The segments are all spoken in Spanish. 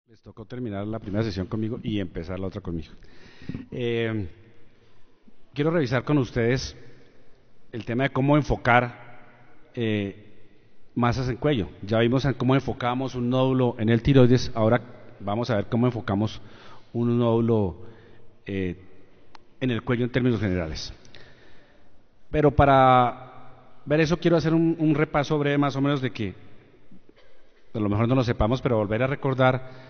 Les tocó terminar la primera sesión conmigo y empezar la otra conmigo. Eh, Quiero revisar con ustedes el tema de cómo enfocar masas en cuello. Ya vimos cómo enfocamos un nódulo en el tiroides, ahora vamos a ver cómo enfocamos un nódulo en el cuello en términos generales. Pero para ver eso quiero hacer un repaso breve más o menos de que a lo mejor no lo sepamos, pero volver a recordar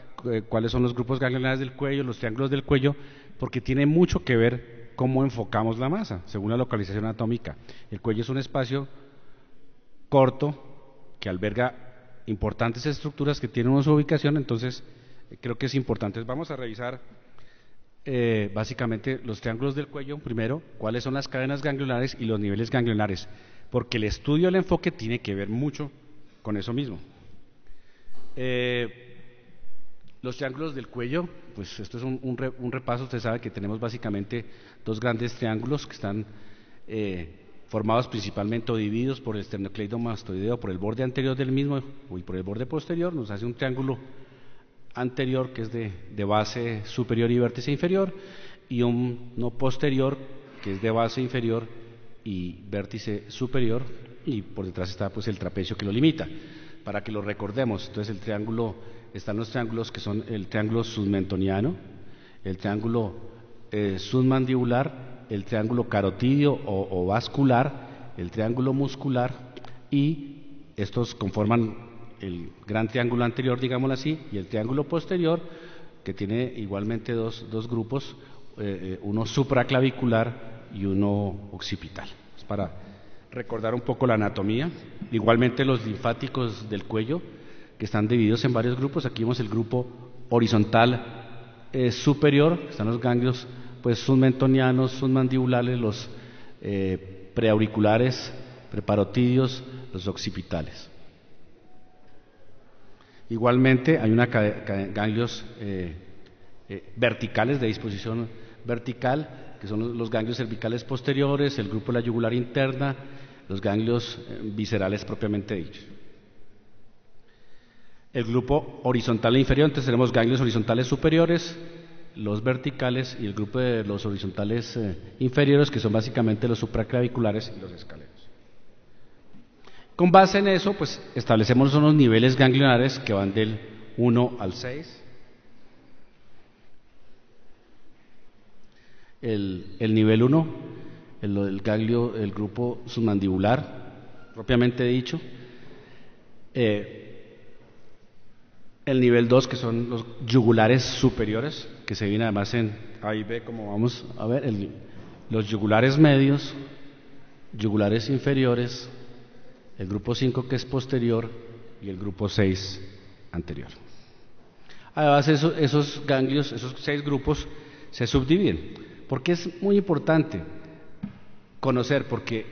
cuáles son los grupos ganglionares del cuello, los triángulos del cuello, porque tiene mucho que ver cómo enfocamos la masa, según la localización anatómica. El cuello es un espacio corto que alberga importantes estructuras que tienen su ubicación, entonces creo que es importante. Vamos a revisar básicamente los triángulos del cuello, primero, cuáles son las cadenas ganglionares y los niveles ganglionares, porque el estudio del enfoque tiene que ver mucho con eso mismo. Los triángulos del cuello, pues esto es un repaso. Usted sabe que tenemos básicamente dos grandes triángulos que están formados principalmente o divididos por el esternocleidomastoideo, por el borde anterior del mismo y por el borde posterior. Nos hace un triángulo anterior que es de base superior y vértice inferior, y uno posterior que es de base inferior y vértice superior, y por detrás está pues el trapecio que lo limita, para que lo recordemos. Entonces el triángulo, están los triángulos que son el triángulo submentoniano, el triángulo submandibular, el triángulo carotidio o vascular, el triángulo muscular, y estos conforman el gran triángulo anterior, digámoslo así, y el triángulo posterior, que tiene igualmente dos grupos, uno supraclavicular y uno occipital. Es para recordar un poco la anatomía. Igualmente los linfáticos del cuello, que están divididos en varios grupos. Aquí vemos el grupo horizontal superior, están los ganglios pues submentonianos, submandibulares, los preauriculares, preparotidios, los occipitales. Igualmente hay ganglios verticales, de disposición vertical, que son los ganglios cervicales posteriores, el grupo de la yugular interna, los ganglios viscerales propiamente dichos. El grupo horizontal e inferior, entonces tenemos ganglios horizontales superiores, los verticales, y el grupo de los horizontales inferiores, que son básicamente los supraclaviculares y los escalenos. Con base en eso, pues establecemos unos niveles ganglionares que van del 1 al 6. El nivel 1, el ganglio, el grupo submandibular, propiamente dicho. El nivel 2, que son los yugulares superiores, que se viene además en A y B, como vamos a ver, los yugulares medios, yugulares inferiores, el grupo 5 que es posterior y el grupo 6 anterior. Además esos ganglios, esos 6 grupos se subdividen, porque es muy importante conocer, porque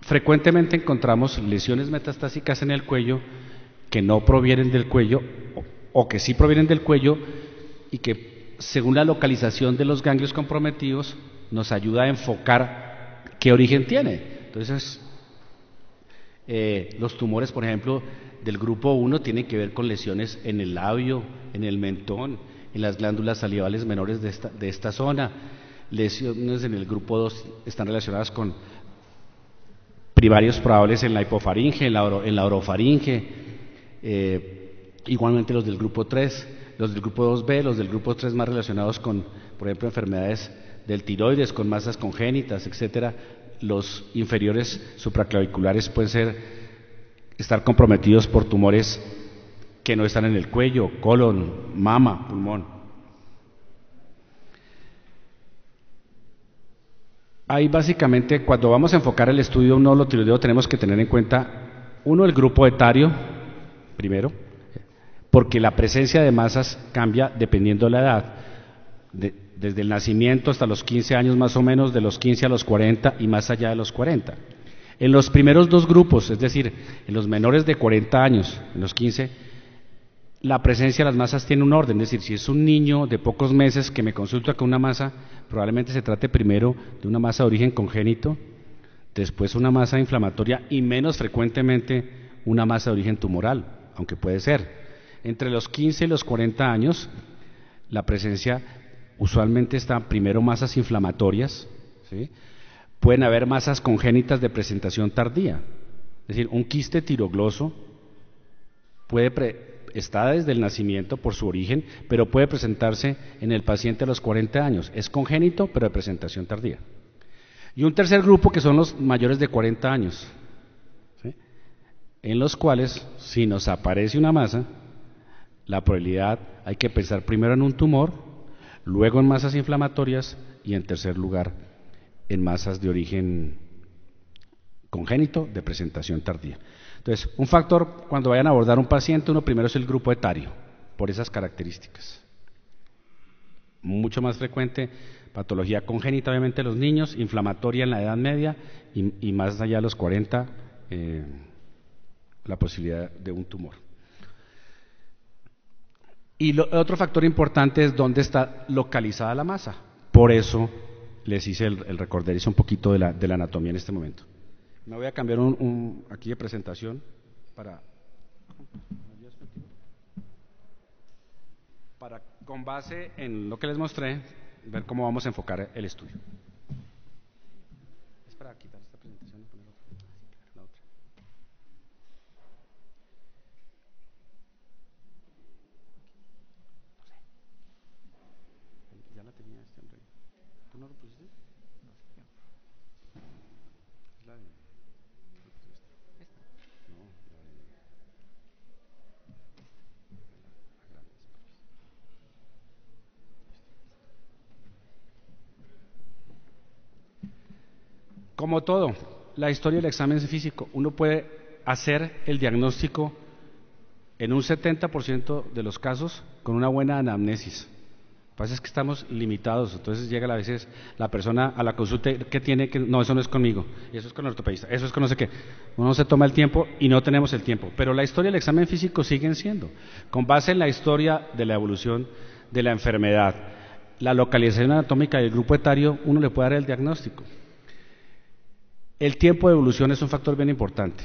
frecuentemente encontramos lesiones metastásicas en el cuello que no provienen del cuello o que sí provienen del cuello, y que según la localización de los ganglios comprometidos nos ayuda a enfocar qué origen tiene. Entonces los tumores, por ejemplo, del grupo 1 tienen que ver con lesiones en el labio, en el mentón, en las glándulas salivales menores de esta zona. Lesiones en el grupo 2 están relacionadas con primarios probables en la hipofaringe, en la orofaringe. Igualmente los del grupo 3, los del grupo 2B, los del grupo 3 más relacionados con, por ejemplo, enfermedades del tiroides, con masas congénitas, etcétera. Los inferiores supraclaviculares pueden estar comprometidos por tumores que no están en el cuello, colon, mama, pulmón. Ahí básicamente, cuando vamos a enfocar el estudio de un nódulo tiroideo, tenemos que tener en cuenta, uno, el grupo etario, primero, porque la presencia de masas cambia dependiendo de la edad, desde el nacimiento hasta los 15 años más o menos, de los 15 a los 40 y más allá de los 40. En los primeros dos grupos, es decir, en los menores de 40 años, en los 15, la presencia de las masas tiene un orden, es decir, si es un niño de pocos meses que me consulta con una masa, probablemente se trate primero de una masa de origen congénito, después una masa inflamatoria y menos frecuentemente una masa de origen tumoral, aunque puede ser. Entre los 15 y los 40 años, la presencia usualmente está primero masas inflamatorias, ¿sí? Pueden haber masas congénitas de presentación tardía, es decir, un quiste tirogloso está desde el nacimiento por su origen, pero puede presentarse en el paciente a los 40 años. Es congénito, pero de presentación tardía. Y un tercer grupo que son los mayores de 40 años, ¿sí? En los cuales, si nos aparece una masa, la probabilidad hay que pensar primero en un tumor, luego en masas inflamatorias y en tercer lugar en masas de origen congénito de presentación tardía. Entonces, un factor cuando vayan a abordar un paciente, uno primero es el grupo etario, por esas características. Mucho más frecuente, patología congénita obviamente en los niños, inflamatoria en la edad media y más allá de los 40, la posibilidad de un tumor. Y otro factor importante es dónde está localizada la masa. Por eso les hice el recorderis un poquito de la anatomía en este momento. Me voy a cambiar aquí de presentación para con base en lo que les mostré, ver cómo vamos a enfocar el estudio. Es para quitar esta presentación y poner la otra. Ya la tenía este hombre. ¿Tú no lo pusiste? Es la de... No, como todo, la historia del examen físico, uno puede hacer el diagnóstico en un 70% de los casos con una buena anamnesis. Lo que pasa es que estamos limitados, entonces llega a veces la persona a la consulta que tiene que, no, eso no es conmigo, eso es con el ortopedista, eso es con no sé qué. Uno se toma el tiempo y no tenemos el tiempo, pero la historia del examen físico siguen siendo, con base en la historia de la evolución de la enfermedad, la localización anatómica del grupo etario, uno le puede dar el diagnóstico. El tiempo de evolución es un factor bien importante.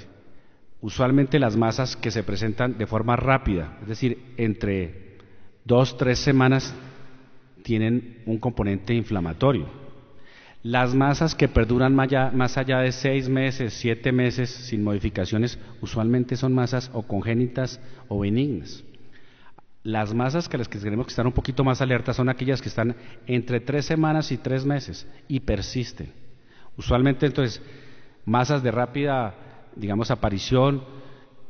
Usualmente las masas que se presentan de forma rápida, es decir, entre 2-3 semanas, tienen un componente inflamatorio. Las masas que perduran más allá de 6 meses, 7 meses sin modificaciones, usualmente son masas o congénitas o benignas. Las masas que las que tenemos que estar un poquito más alertas son aquellas que están entre 3 semanas y 3 meses y persisten. Usualmente entonces masas de rápida, digamos, aparición,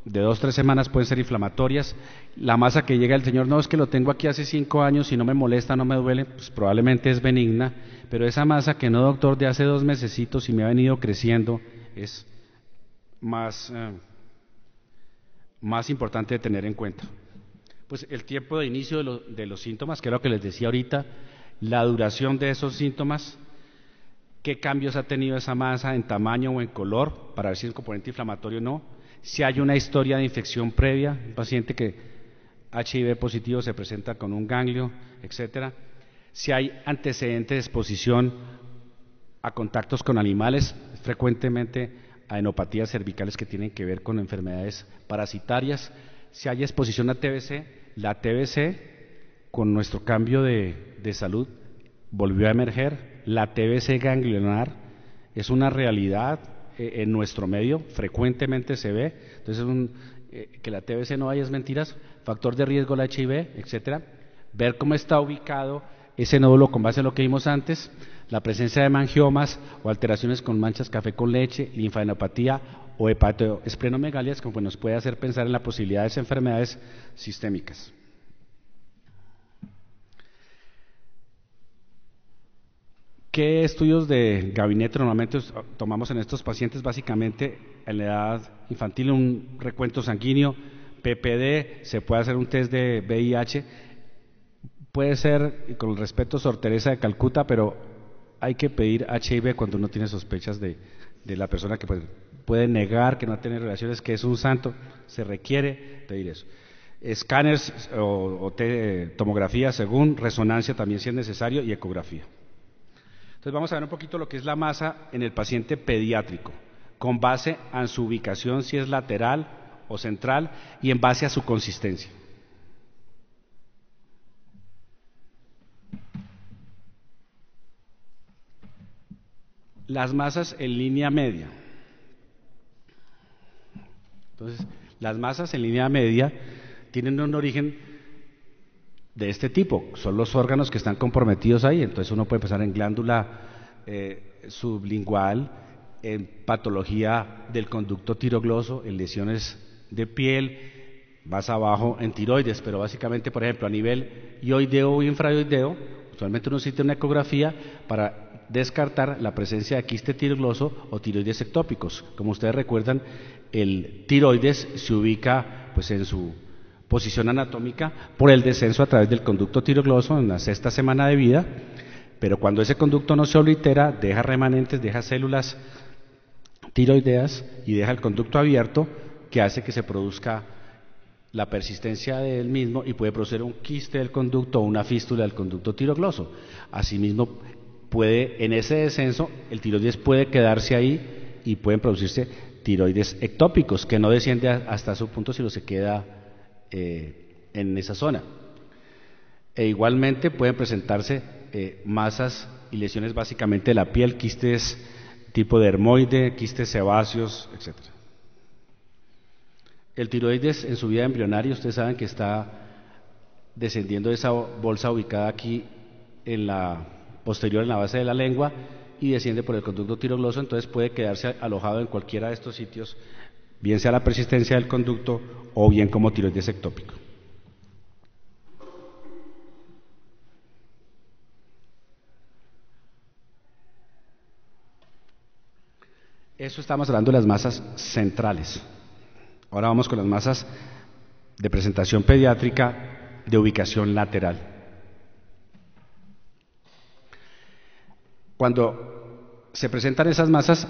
de 2-3 semanas pueden ser inflamatorias. La masa que llega el señor, no, es que lo tengo aquí hace 5 años y no me molesta, no me duele, pues probablemente es benigna, pero esa masa que no, doctor, de hace 2 mesecitos y me ha venido creciendo, es más importante de tener en cuenta. Pues el tiempo de inicio de los síntomas, que es lo que les decía ahorita, la duración de esos síntomas, qué cambios ha tenido esa masa en tamaño o en color, para ver si es un componente inflamatorio o no, si hay una historia de infección previa, un paciente que HIV positivo se presenta con un ganglio, etcétera, si hay antecedentes de exposición a contactos con animales, frecuentemente a enopatías cervicales que tienen que ver con enfermedades parasitarias, si hay exposición a TBC, la TBC con nuestro cambio de salud volvió a emerger, la TBC ganglionar es una realidad en nuestro medio, frecuentemente se ve, entonces que la TBC no haya es mentiras, factor de riesgo la HIV, etcétera, ver cómo está ubicado ese nódulo con base en lo que vimos antes, la presencia de mangiomas o alteraciones con manchas café con leche, linfadenopatía o hepatoesplenomegalia, como nos puede hacer pensar en la posibilidad de enfermedades sistémicas. ¿Qué estudios de gabinete normalmente tomamos en estos pacientes? Básicamente en la edad infantil un recuento sanguíneo, PPD, se puede hacer un test de VIH, puede ser, con respeto, Sor Teresa de Calcuta, pero hay que pedir HIV cuando uno tiene sospechas de la persona que puede negar que no tiene relaciones, que es un santo, se requiere pedir eso. Escáneres o tomografía según, resonancia también si es necesario y ecografía. Entonces vamos a ver un poquito lo que es la masa en el paciente pediátrico, con base en su ubicación, si es lateral o central, y en base a su consistencia. Las masas en línea media. Entonces, las masas en línea media tienen un origen de este tipo, son los órganos que están comprometidos ahí. Entonces uno puede pensar en glándula sublingual, en patología del conducto tirogloso, en lesiones de piel, más abajo en tiroides, pero básicamente, por ejemplo, a nivel ioideo o infraioideo, usualmente uno necesita una ecografía para descartar la presencia de quiste tirogloso o tiroides ectópicos. Como ustedes recuerdan, el tiroides se ubica pues en su posición anatómica por el descenso a través del conducto tirogloso en la sexta semana de vida, pero cuando ese conducto no se oblitera, deja remanentes, deja células tiroideas y deja el conducto abierto, que hace que se produzca la persistencia del mismo y puede producir un quiste del conducto o una fístula del conducto tirogloso. Asimismo, en ese descenso, el tiroides puede quedarse ahí y pueden producirse tiroides ectópicos, que no desciende hasta su punto, sino se queda en esa zona. E igualmente pueden presentarse masas y lesiones básicamente de la piel, quistes tipo dermoide, quistes sebáceos, etc. El tiroides en su vida embrionaria, ustedes saben que está descendiendo de esa bolsa ubicada aquí en la posterior, en la base de la lengua, y desciende por el conducto tirogloso. Entonces puede quedarse alojado en cualquiera de estos sitios, bien sea la persistencia del conducto o bien como tiroides ectópico. Eso estamos hablando de las masas centrales. Ahora vamos con las masas de presentación pediátrica de ubicación lateral. Cuando se presentan esas masas,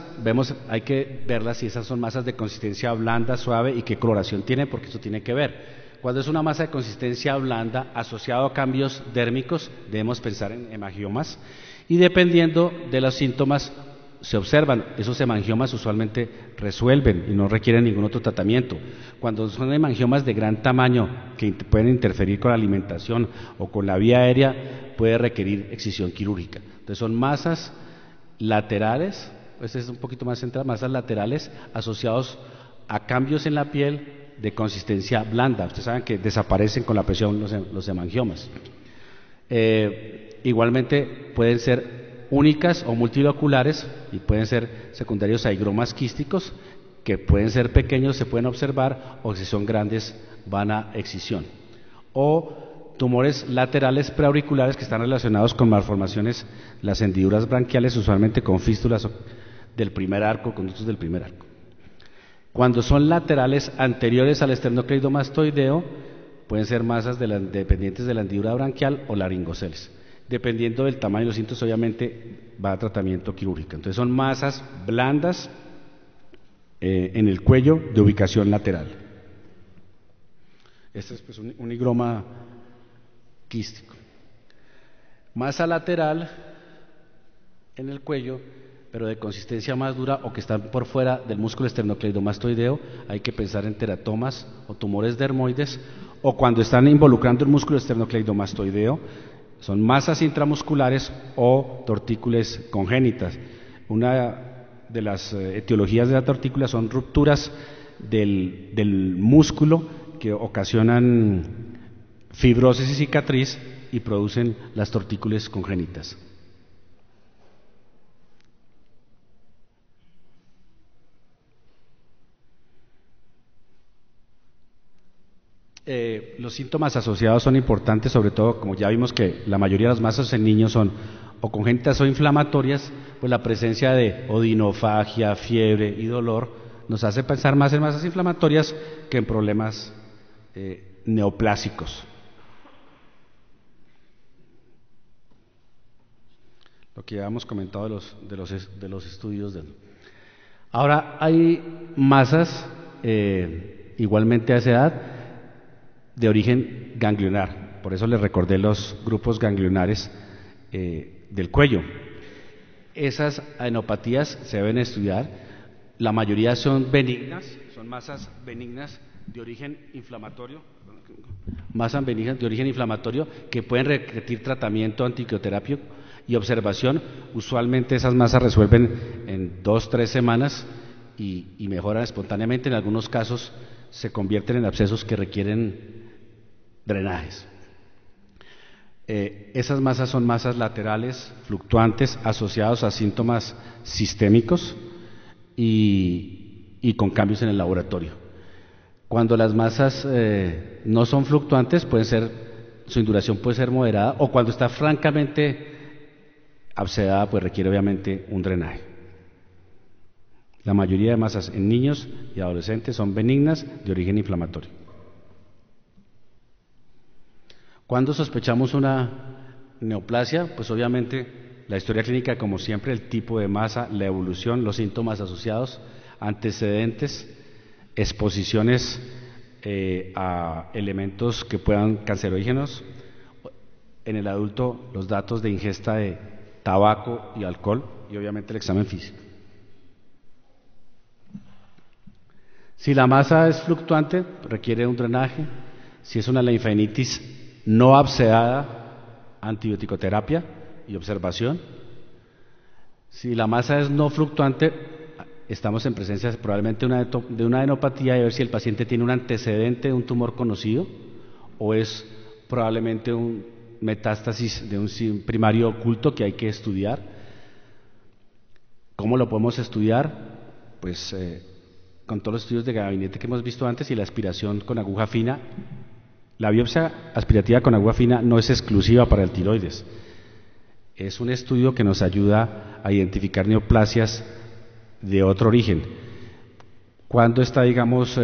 hay que verlas si esas son masas de consistencia blanda, suave y qué coloración tienen, porque eso tiene que ver. Cuando es una masa de consistencia blanda asociado a cambios dérmicos, debemos pensar en hemangiomas, y dependiendo de los síntomas se observan, esos hemangiomas usualmente resuelven y no requieren ningún otro tratamiento. Cuando son hemangiomas de gran tamaño que pueden interferir con la alimentación o con la vía aérea, puede requerir excisión quirúrgica. Entonces son masas laterales, pues es un poquito más central, masas laterales asociados a cambios en la piel de consistencia blanda. Ustedes saben que desaparecen con la presión los hemangiomas. Igualmente pueden ser únicas o multiloculares y pueden ser secundarios a higromas quísticos, que pueden ser pequeños, se pueden observar, o si son grandes van a excisión. O tumores laterales preauriculares que están relacionados con malformaciones, las hendiduras branquiales, usualmente con fístulas del primer arco, conductos del primer arco. Cuando son laterales anteriores al esternocleidomastoideo, pueden ser masas dependientes de la hendidura branquial o laringoceles. Dependiendo del tamaño de los síntomas, obviamente va a tratamiento quirúrgico. Entonces son masas blandas en el cuello de ubicación lateral. Este es pues un higroma quístico. Masa lateral en el cuello, pero de consistencia más dura o que están por fuera del músculo esternocleidomastoideo, hay que pensar en teratomas o tumores dermoides, o cuando están involucrando el músculo esternocleidomastoideo, son masas intramusculares o tortícolis congénitas. Una de las etiologías de la tortícula son rupturas del músculo que ocasionan fibrosis y cicatriz y producen las tortícolis congénitas. Los síntomas asociados son importantes, sobre todo, como ya vimos que la mayoría de las masas en niños son o congénitas o inflamatorias, pues la presencia de odinofagia, fiebre y dolor nos hace pensar más en masas inflamatorias que en problemas neoplásicos. Lo que ya hemos comentado de los estudios. Ahora hay masas igualmente a esa edad de origen ganglionar, por eso les recordé los grupos ganglionares del cuello. Esas adenopatías se deben estudiar, la mayoría son benignas, son masas benignas de origen inflamatorio, que pueden requerir tratamiento antiquioterápico Y observación, usualmente esas masas resuelven en 2, 3 semanas y mejoran espontáneamente. En algunos casos se convierten en abscesos que requieren drenajes. Esas masas son masas laterales, fluctuantes, asociados a síntomas sistémicos y con cambios en el laboratorio. Cuando las masas no son fluctuantes, su induración puede ser moderada, o cuando está francamente abscedada, pues requiere obviamente un drenaje. La mayoría de masas en niños y adolescentes son benignas de origen inflamatorio. ¿Cuándo sospechamos una neoplasia? Pues obviamente la historia clínica, como siempre, el tipo de masa, la evolución, los síntomas asociados, antecedentes, exposiciones a elementos que puedan cancerígenos. En el adulto, los datos de ingesta de tabaco y alcohol, y obviamente el examen físico. Si la masa es fluctuante, requiere un drenaje. Si es una linfadenitis no abscedada, antibiótico-terapia y observación. Si la masa es no fluctuante, estamos en presencia probablemente de una adenopatía, y ver si el paciente tiene un antecedente de un tumor conocido o es probablemente un metástasis de un primario oculto que hay que estudiar. ¿Cómo lo podemos estudiar? Pues con todos los estudios de gabinete que hemos visto antes y la aspiración con aguja fina. La biopsia aspirativa con aguja fina no es exclusiva para el tiroides. Es un estudio que nos ayuda a identificar neoplasias de otro origen. ¿Cuándo está, digamos,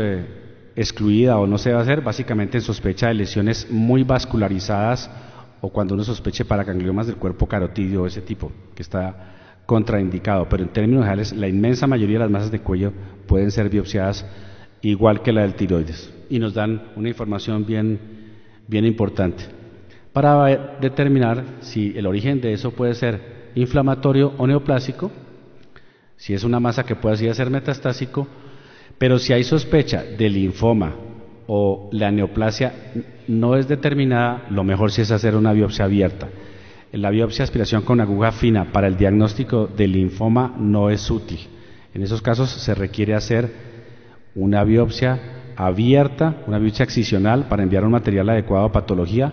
excluida o no se va a hacer? Básicamente en sospecha de lesiones muy vascularizadas o cuando uno sospeche paragangliomas del cuerpo carotídeo, ese tipo, que está contraindicado. Pero en términos generales, la inmensa mayoría de las masas de cuello pueden ser biopsiadas igual que la del tiroides y nos dan una información bien importante para determinar si el origen de eso puede ser inflamatorio o neoplásico, si es una masa que puede así ser metastásico, pero si hay sospecha de linfoma o la neoplasia no es determinada, lo mejor sí es hacer una biopsia abierta. La biopsia aspiración con aguja fina para el diagnóstico de linfoma no es útil. En esos casos se requiere hacer una biopsia abierta, una biopsia excisional para enviar un material adecuado a patología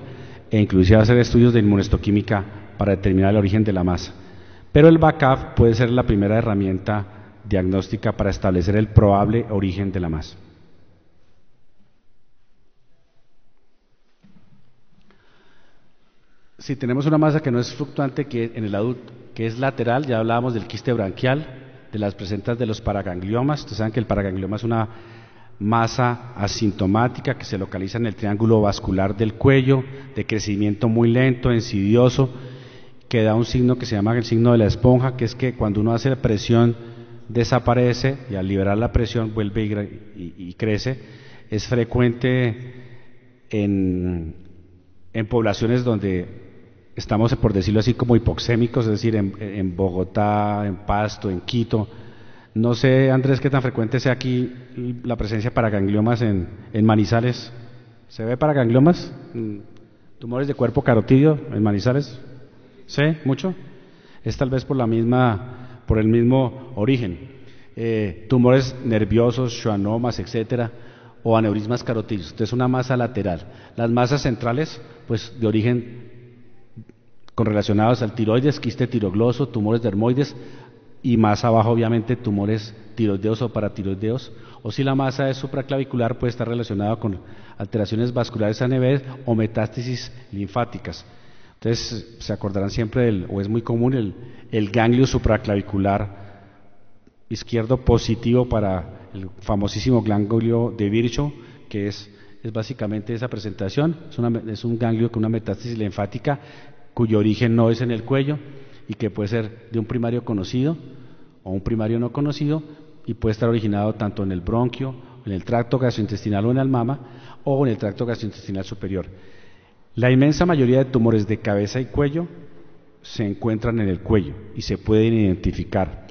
e inclusive hacer estudios de inmunohistoquímica para determinar el origen de la masa. Pero el BACAF puede ser la primera herramienta diagnóstica para establecer el probable origen de la masa. Si tenemos una masa que no es fluctuante, que en el adulto, que es lateral, ya hablábamos del quiste branquial, de las presentas de los paragangliomas. Ustedes saben que el paraganglioma es una masa asintomática que se localiza en el triángulo vascular del cuello, de crecimiento muy lento, insidioso, que da un signo que se llama el signo de la esponja, que es que cuando uno hace presión desaparece y al liberar la presión vuelve y crece. Es frecuente en poblaciones donde estamos, por decirlo así, como hipoxémicos, es decir, en Bogotá, en Pasto, en Quito. No sé, Andrés, qué tan frecuente sea aquí la presencia de paragangliomas en Manizales. ¿Se ve paragangliomas? ¿Tumores de cuerpo carotídeo en Manizales? ¿Sí? ¿Mucho? Es tal vez por el mismo origen. Tumores nerviosos, schwannomas, etcétera, o aneurismas carotídeos. Entonces, una masa lateral. Las masas centrales, pues de origen correlacionados al tiroides, quiste tirogloso, tumores dermoides, y más abajo obviamente tumores tiroideos o paratiroideos, o si la masa es supraclavicular puede estar relacionada con alteraciones vasculares a nivel o metástasis linfáticas. Entonces se acordarán siempre o es muy común el ganglio supraclavicular izquierdo positivo para el famosísimo ganglio de Virchow, que es básicamente esa presentación. Es un ganglio con una metástasis linfática cuyo origen no es en el cuello y que puede ser de un primario conocido o un primario no conocido y puede estar originado tanto en el bronquio, en el tracto gastrointestinal o en el mama o en el tracto gastrointestinal superior. La inmensa mayoría de tumores de cabeza y cuello se encuentran en el cuello y se pueden identificar.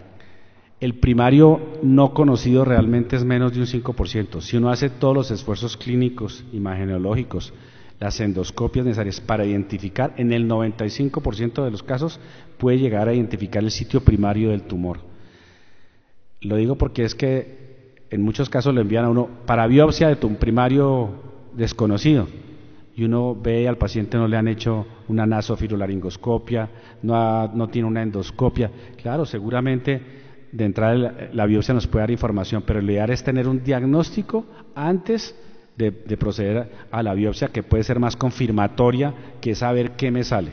El primario no conocido realmente es menos de un 5%. Si uno hace todos los esfuerzos clínicos, imagenológicos, las endoscopias necesarias para identificar, en el 95% de los casos, puede llegar a identificar el sitio primario del tumor. Lo digo porque es que en muchos casos lo envían a uno para biopsia de tumor primario desconocido, y uno ve al paciente no le han hecho una nasofilolaringoscopia, no tiene una endoscopia. Claro, seguramente de entrada la biopsia nos puede dar información, pero lo ideal es tener un diagnóstico antes de proceder a la biopsia, que puede ser más confirmatoria que saber qué me sale.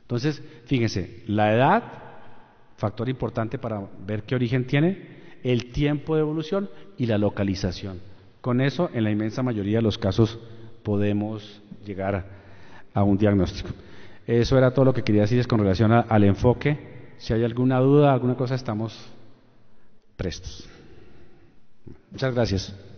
Entonces, fíjense, la edad, factor importante para ver qué origen tiene, el tiempo de evolución y la localización. Con eso, en la inmensa mayoría de los casos, podemos llegar a un diagnóstico. Eso era todo lo que quería decirles con relación al enfoque. Si hay alguna duda, alguna cosa, estamos prestos. Muchas gracias.